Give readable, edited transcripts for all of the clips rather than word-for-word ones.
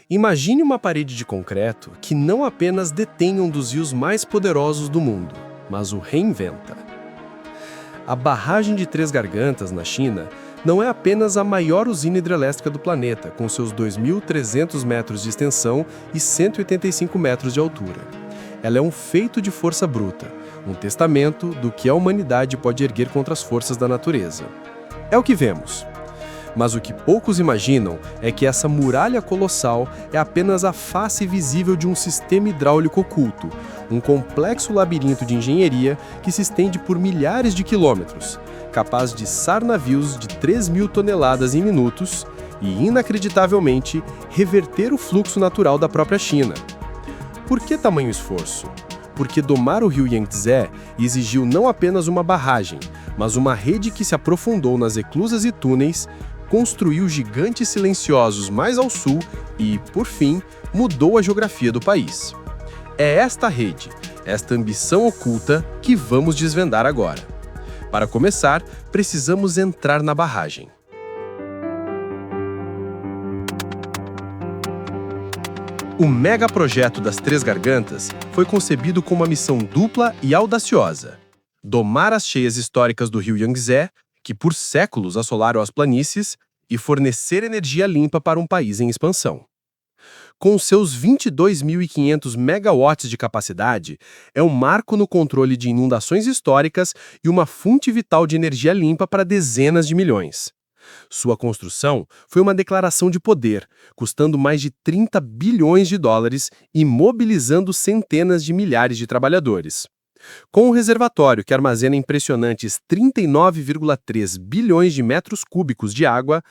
Imagine uma parede de concreto que não apenas detém um dos rios mais poderosos do mundo, mas o reinventa. A barragem de Três Gargantas, na China, não é apenas a maior usina hidrelétrica do planeta, com seus 2.300 metros de extensão e 185 metros de altura. Ela é um feito de força bruta, um testamento do que a humanidade pode erguer contra as forças da natureza. É o que vemos. Mas o que poucos imaginam é que essa muralha colossal é apenas a face visível de um sistema hidráulico oculto, um complexo labirinto de engenharia que se estende por milhares de quilômetros, capaz de içar navios de 3.000 toneladas em minutos e, inacreditavelmente, reverter o fluxo natural da própria China. Por que tamanho esforço? Porque domar o rio Yangtze exigiu não apenas uma barragem, mas uma rede que se aprofundou nas eclusas e túneis, construiu gigantes silenciosos mais ao sul e, por fim, mudou a geografia do país. É esta rede, esta ambição oculta, que vamos desvendar agora. Para começar, precisamos entrar na barragem. O megaprojeto das Três Gargantas foi concebido com uma missão dupla e audaciosa: domar as cheias históricas do rio Yangtze, que por séculos assolaram as planícies, e fornecer energia limpa para um país em expansão. Com seus 22.500 megawatts de capacidade, é um marco no controle de inundações históricas e uma fonte vital de energia limpa para dezenas de milhões. Sua construção foi uma declaração de poder, custando mais de 30 bilhões de dólares e mobilizando centenas de milhares de trabalhadores. Com um reservatório que armazena impressionantes 39,3 bilhões de metros cúbicos de água,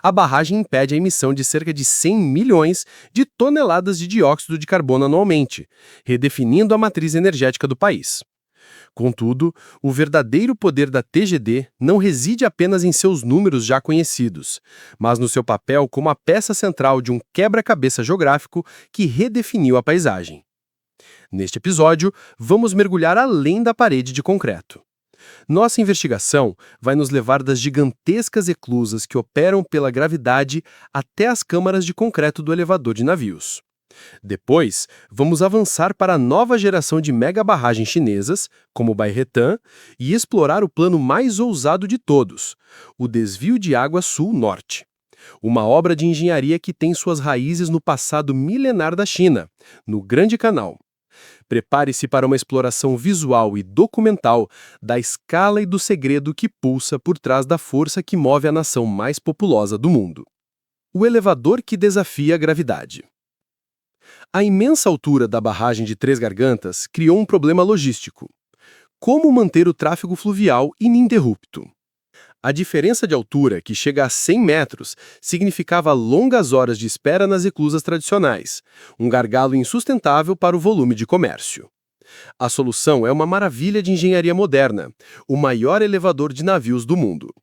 a barragem impede a emissão de cerca de 100 milhões de toneladas de dióxido de carbono anualmente, redefinindo a matriz energética do país. Contudo, o verdadeiro poder da TGD não reside apenas em seus números já conhecidos, mas no seu papel como a peça central de um quebra-cabeça geográfico que redefiniu a paisagem. Neste episódio, vamos mergulhar além da parede de concreto. Nossa investigação vai nos levar das gigantescas eclusas que operam pela gravidade até as câmaras de concreto do elevador de navios. Depois, vamos avançar para a nova geração de mega-barragens chinesas, como o Baihetan, e explorar o plano mais ousado de todos, o Desvio de Água Sul-Norte. Uma obra de engenharia que tem suas raízes no passado milenar da China, no Grande Canal. Prepare-se para uma exploração visual e documental da escala e do segredo que pulsa por trás da força que move a nação mais populosa do mundo. O elevador que desafia a gravidade. A imensa altura da barragem de Três Gargantas criou um problema logístico. Como manter o tráfego fluvial ininterrupto? A diferença de altura, que chega a 100 metros, significava longas horas de espera nas eclusas tradicionais, um gargalo insustentável para o volume de comércio. A solução é uma maravilha de engenharia moderna, o maior elevador de navios do mundo.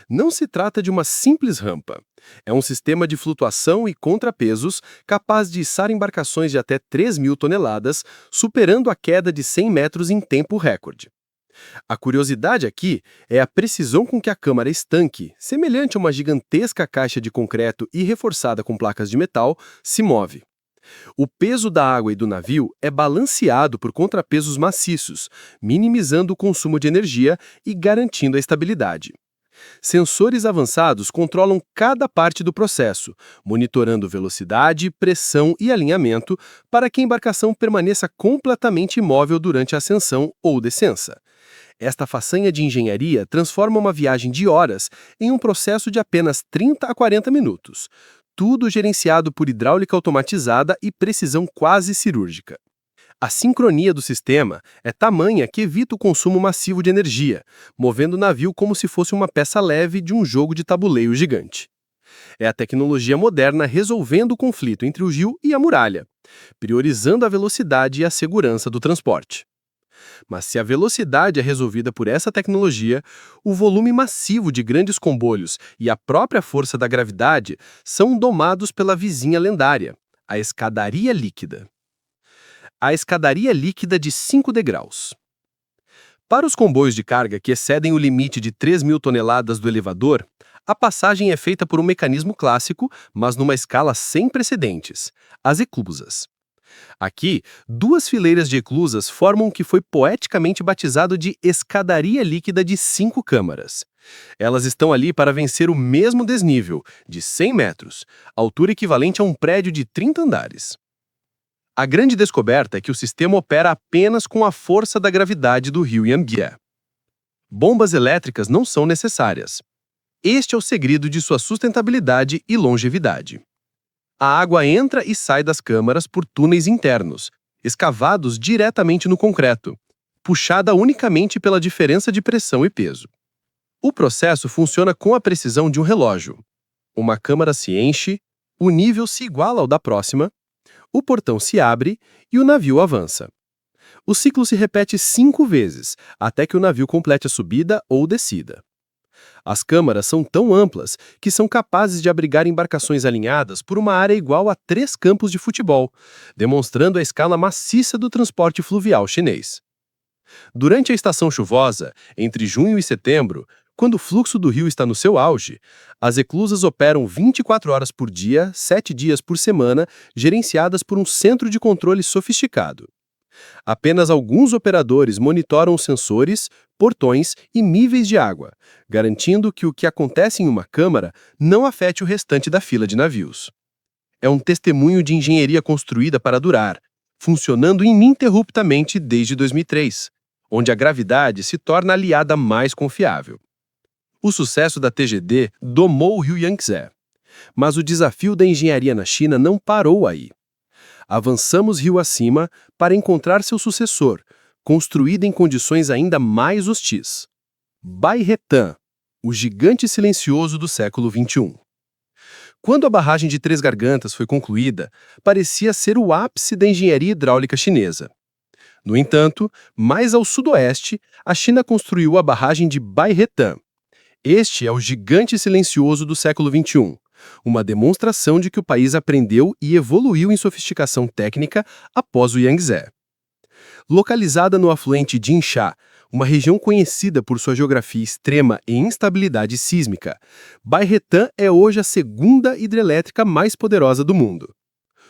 Não se trata de uma simples rampa. É um sistema de flutuação e contrapesos capaz de içar embarcações de até 3.000 toneladas, superando a queda de 100 metros em tempo recorde. A curiosidade aqui é a precisão com que a câmara estanque, semelhante a uma gigantesca caixa de concreto e reforçada com placas de metal, se move. O peso da água e do navio é balanceado por contrapesos maciços, minimizando o consumo de energia e garantindo a estabilidade. Sensores avançados controlam cada parte do processo, monitorando velocidade, pressão e alinhamento para que a embarcação permaneça completamente imóvel durante a ascensão ou descensa. Esta façanha de engenharia transforma uma viagem de horas em um processo de apenas 30 a 40 minutos, tudo gerenciado por hidráulica automatizada e precisão quase cirúrgica. A sincronia do sistema é tamanha que evita o consumo massivo de energia, movendo o navio como se fosse uma peça leve de um jogo de tabuleiro gigante. É a tecnologia moderna resolvendo o conflito entre o rio e a muralha, priorizando a velocidade e a segurança do transporte. Mas se a velocidade é resolvida por essa tecnologia, o volume massivo de grandes comboios e a própria força da gravidade são domados pela vizinha lendária, a escadaria líquida. A escadaria líquida de 5 degraus. Para os comboios de carga que excedem o limite de 3.000 toneladas do elevador, A passagem é feita por um mecanismo clássico, mas numa escala sem precedentes: as eclusas. Aqui, duas fileiras de eclusas formam o que foi poeticamente batizado de escadaria líquida de 5 câmaras. Elas estão ali para vencer o mesmo desnível, de 100 metros, altura equivalente a um prédio de 30 andares. A grande descoberta é que o sistema opera apenas com a força da gravidade do rio Yangtze. Bombas elétricas não são necessárias. Este é o segredo de sua sustentabilidade e longevidade. A água entra e sai das câmaras por túneis internos, escavados diretamente no concreto, puxada unicamente pela diferença de pressão e peso. O processo funciona com a precisão de um relógio. Uma câmara se enche, o nível se iguala ao da próxima, o portão se abre e o navio avança. O ciclo se repete 5 vezes, até que o navio complete a subida ou descida. As câmaras são tão amplas que são capazes de abrigar embarcações alinhadas por uma área igual a 3 campos de futebol, demonstrando a escala maciça do transporte fluvial chinês. Durante a estação chuvosa, entre junho e setembro, quando o fluxo do rio está no seu auge, as eclusas operam 24 horas por dia, 7 dias por semana, gerenciadas por um centro de controle sofisticado. Apenas alguns operadores monitoram os sensores, portões e níveis de água, garantindo que o que acontece em uma câmara não afete o restante da fila de navios. É um testemunho de engenharia construída para durar, funcionando ininterruptamente desde 2003, onde a gravidade se torna a aliada mais confiável. O sucesso da TGD domou o rio Yangtze, mas o desafio da engenharia na China não parou aí. Avançamos rio acima para encontrar seu sucessor, construído em condições ainda mais hostis. Bairretan, o gigante silencioso do século XXI. Quando a barragem de Três Gargantas foi concluída, parecia ser o ápice da engenharia hidráulica chinesa. No entanto, mais ao sudoeste, a China construiu a barragem de Bairretan. Este é o gigante silencioso do século XXI, uma demonstração de que o país aprendeu e evoluiu em sofisticação técnica após o Yangtze. Localizada no afluente Jinsha, uma região conhecida por sua geografia extrema e instabilidade sísmica, Bairretan é hoje a segunda hidrelétrica mais poderosa do mundo.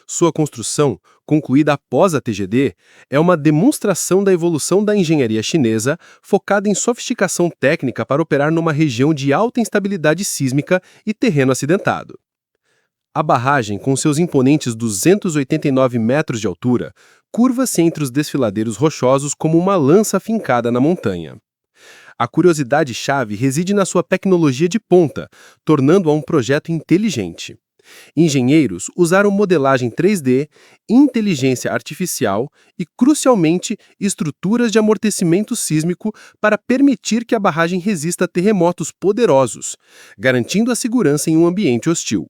Sua construção, concluída após a TGD, é uma demonstração da evolução da engenharia chinesa focada em sofisticação técnica para operar numa região de alta instabilidade sísmica e terreno acidentado. A barragem, com seus imponentes 289 metros de altura, curva-se entre os desfiladeiros rochosos como uma lança fincada na montanha. A curiosidade-chave reside na sua tecnologia de ponta, tornando-a um projeto inteligente. Engenheiros usaram modelagem 3D, inteligência artificial e, crucialmente, estruturas de amortecimento sísmico para permitir que a barragem resista a terremotos poderosos, garantindo a segurança em um ambiente hostil.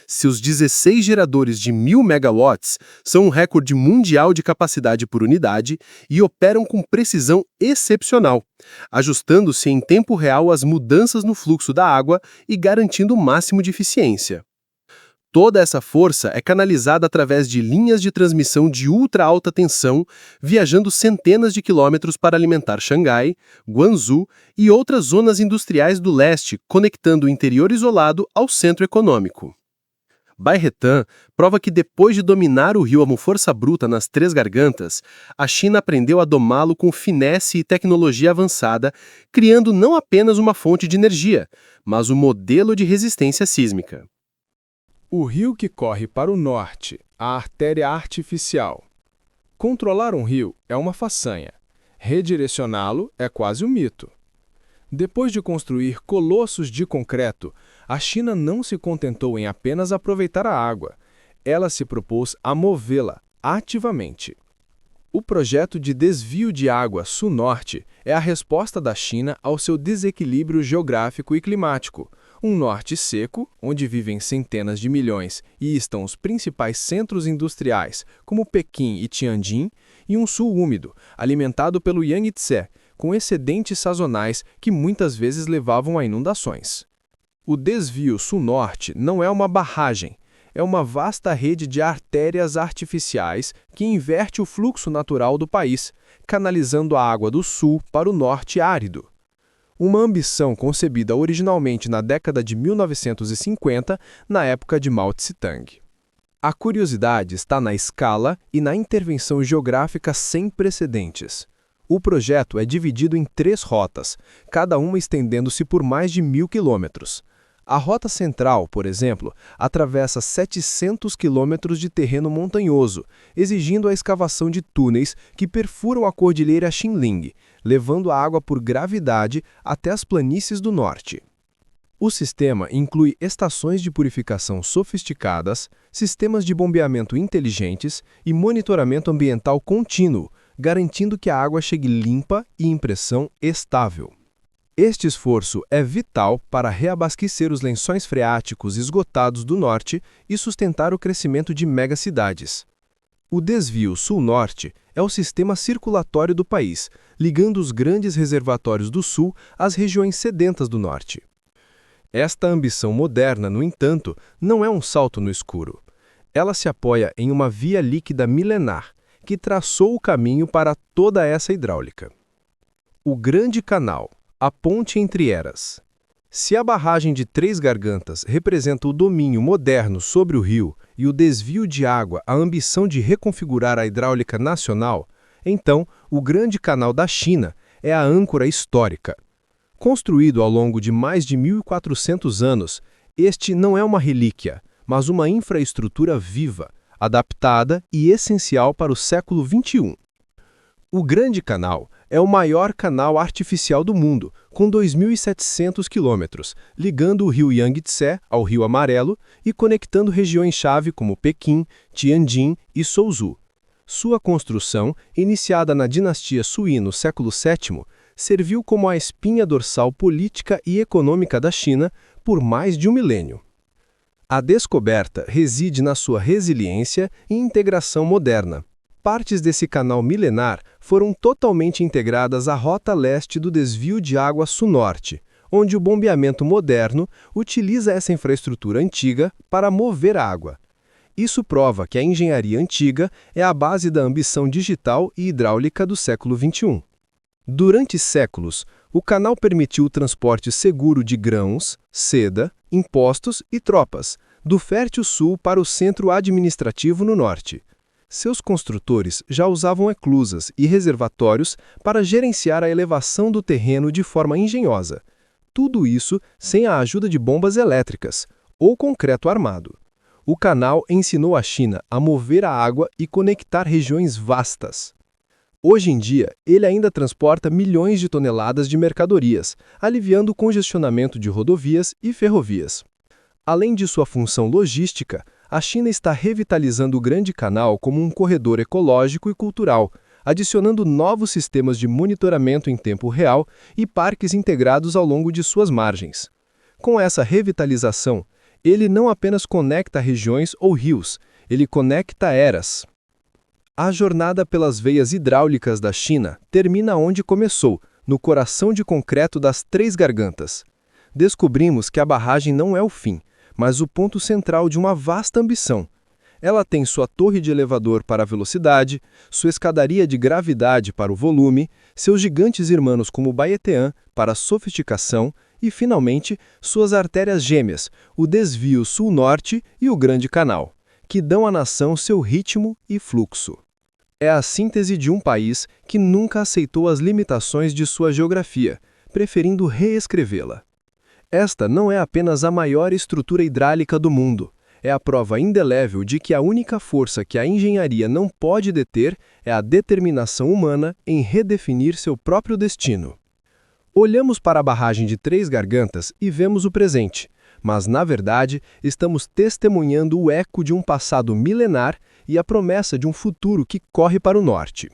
Seus 16 geradores de 1.000 megawatts são um recorde mundial de capacidade por unidade e operam com precisão excepcional, ajustando-se em tempo real às mudanças no fluxo da água e garantindo o máximo de eficiência. Toda essa força é canalizada através de linhas de transmissão de ultra alta tensão, viajando centenas de quilômetros para alimentar Xangai, Guangzhou e outras zonas industriais do leste, conectando o interior isolado ao centro econômico. Bairretan prova que depois de dominar o rio à força bruta nas Três Gargantas, a China aprendeu a domá-lo com finesse e tecnologia avançada, criando não apenas uma fonte de energia, mas um modelo de resistência sísmica. O rio que corre para o norte, a artéria artificial. Controlar um rio é uma façanha. Redirecioná-lo é quase um mito. Depois de construir colossos de concreto, a China não se contentou em apenas aproveitar a água. Ela se propôs a movê-la ativamente. O projeto de desvio de água sul-norte é a resposta da China ao seu desequilíbrio geográfico e climático. Um norte seco, onde vivem centenas de milhões e estão os principais centros industriais, como Pequim e Tianjin, e um sul úmido, alimentado pelo Yangtze, com excedentes sazonais que muitas vezes levavam a inundações. O desvio sul-norte não é uma barragem, é uma vasta rede de artérias artificiais que inverte o fluxo natural do país, canalizando a água do sul para o norte árido. Uma ambição concebida originalmente na década de 1950, na época de Mao Tse-tung. A curiosidade está na escala e na intervenção geográfica sem precedentes. O projeto é dividido em 3 rotas, cada uma estendendo-se por mais de 1.000 quilômetros. A rota central, por exemplo, atravessa 700 quilômetros de terreno montanhoso, exigindo a escavação de túneis que perfuram a cordilheira Xinling, levando a água por gravidade até as planícies do norte. O sistema inclui estações de purificação sofisticadas, sistemas de bombeamento inteligentes e monitoramento ambiental contínuo, garantindo que a água chegue limpa e em pressão estável. Este esforço é vital para reabastecer os lençóis freáticos esgotados do norte e sustentar o crescimento de megacidades. O desvio sul-norte é o sistema circulatório do país, ligando os grandes reservatórios do sul às regiões sedentas do norte. Esta ambição moderna, no entanto, não é um salto no escuro. Ela se apoia em uma via líquida milenar, que traçou o caminho para toda essa hidráulica. O Grande Canal, a ponte entre eras. Se a barragem de Três Gargantas representa o domínio moderno sobre o rio e o desvio de água a ambição de reconfigurar a hidráulica nacional, então o Grande Canal da China é a âncora histórica. Construído ao longo de mais de 1.400 anos, este não é uma relíquia, mas uma infraestrutura viva, adaptada e essencial para o século XXI. O Grande Canal é o maior canal artificial do mundo, com 2.700 quilômetros, ligando o rio Yangtze ao Rio Amarelo e conectando regiões-chave como Pequim, Tianjin e Suzhou. Sua construção, iniciada na dinastia Sui no século VII, serviu como a espinha dorsal política e econômica da China por mais de um milênio. A descoberta reside na sua resiliência e integração moderna. Partes desse canal milenar foram totalmente integradas à rota leste do desvio de água sul-norte, onde o bombeamento moderno utiliza essa infraestrutura antiga para mover a água. Isso prova que a engenharia antiga é a base da ambição digital e hidráulica do século XXI. Durante séculos, o canal permitiu o transporte seguro de grãos, seda, impostos e tropas, do fértil sul para o centro administrativo no norte. Seus construtores já usavam eclusas e reservatórios para gerenciar a elevação do terreno de forma engenhosa. Tudo isso sem a ajuda de bombas elétricas ou concreto armado. O canal ensinou a China a mover a água e conectar regiões vastas. Hoje em dia, ele ainda transporta milhões de toneladas de mercadorias, aliviando o congestionamento de rodovias e ferrovias. Além de sua função logística, a China está revitalizando o Grande Canal como um corredor ecológico e cultural, adicionando novos sistemas de monitoramento em tempo real e parques integrados ao longo de suas margens. Com essa revitalização, ele não apenas conecta regiões ou rios, ele conecta eras. A jornada pelas veias hidráulicas da China termina onde começou, no coração de concreto das Três Gargantas. Descobrimos que a barragem não é o fim, mas o ponto central de uma vasta ambição. Ela tem sua torre de elevador para a velocidade, sua escadaria de gravidade para o volume, seus gigantes irmãos como o Baetean para a sofisticação e, finalmente, suas artérias gêmeas, o desvio sul-norte e o Grande Canal, que dão à nação seu ritmo e fluxo. É a síntese de um país que nunca aceitou as limitações de sua geografia, preferindo reescrevê-la. Esta não é apenas a maior estrutura hidráulica do mundo, é a prova indelével de que a única força que a engenharia não pode deter é a determinação humana em redefinir seu próprio destino. Olhamos para a barragem de Três Gargantas e vemos o presente, mas, na verdade, estamos testemunhando o eco de um passado milenar e a promessa de um futuro que corre para o norte.